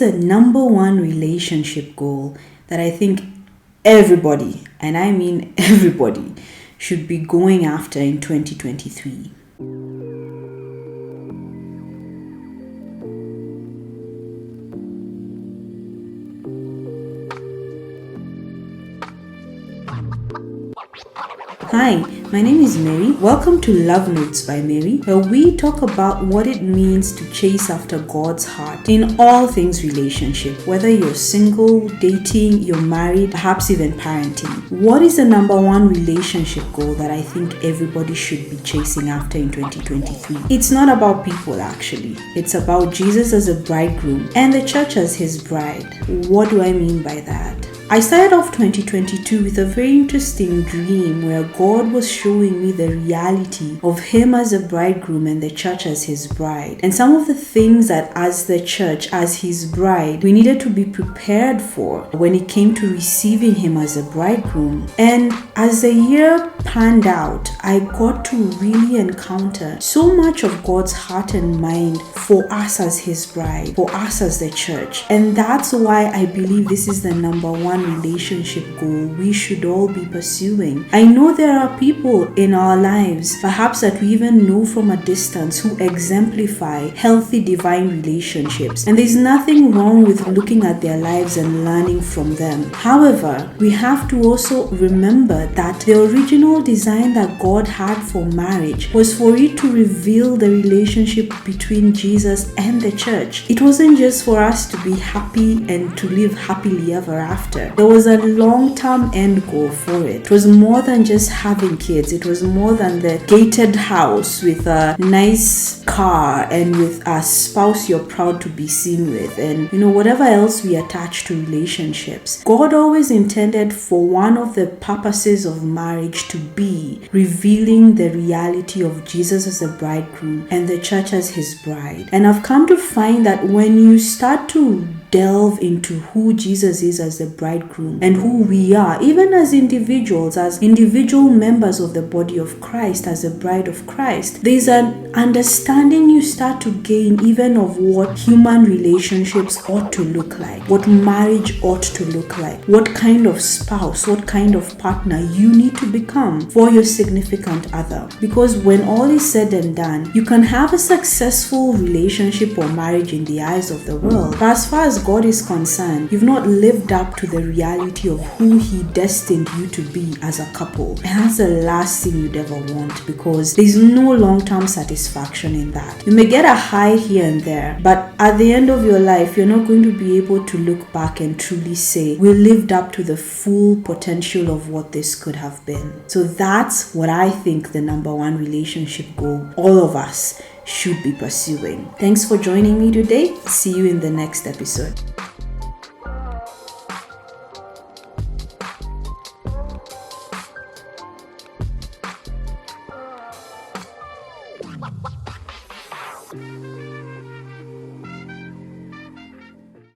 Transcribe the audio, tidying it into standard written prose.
the number one relationship goal that I think everybody, and I mean everybody, should be going after in 2023? Hi, my name is Mary. Welcome to Love Notes by Mary, where we talk about what it means to chase after God's heart in all things relationship, whether you're single, dating, you're married, perhaps even parenting. What is the number one relationship goal that I think everybody should be chasing after in 2023? It's not about people actually. It's about Jesus as a bridegroom and the church as his bride. What do I mean by that? I started off 2022 with a very interesting dream where God was showing me the reality of him as a bridegroom and the church as his bride. And some of the things that as the church, as his bride, we needed to be prepared for when it came to receiving him as a bridegroom. And as the year panned out, I got to really encounter so much of God's heart and mind for us as his bride, for us as the church. And that's why I believe this is the number one relationship goal we should all be pursuing. I know there are people in our lives, perhaps that we even know from a distance, who exemplify healthy divine relationships. And there's nothing wrong with looking at their lives and learning from them. However, we have to also remember that the original design that God had for marriage was for it to reveal the relationship between Jesus and the church. It wasn't just for us to be happy and to live happily ever after. There was a long-term end goal for it. It was more than just having kids. It was more than the gated house with a nice car and with a spouse you're proud to be seen with, and whatever else we attach to relationships. God always intended for one of the purposes of marriage to be revealing the reality of Jesus as a bridegroom and the church as his bride. And I've come to find that when you start to delve into who Jesus is as the bridegroom and who we are, even as individuals, as individual members of the body of Christ, as a bride of Christ, there's an understanding you start to gain even of what human relationships ought to look like, what marriage ought to look like, what kind of spouse, what kind of partner you need to become for your significant other. Because when all is said and done, you can have a successful relationship or marriage in the eyes of the world, but as far as God is concerned, you've not lived up to the reality of who he destined you to be as a couple. And that's the last thing you'd ever want, because there's no long-term satisfaction in that. You may get a high here and there, but at the end of your life, you're not going to be able to look back and truly say, we lived up to the full potential of what this could have been. So that's what I think the number one relationship goal all of us should be pursuing. Thanks for joining me today. See you in the next episode.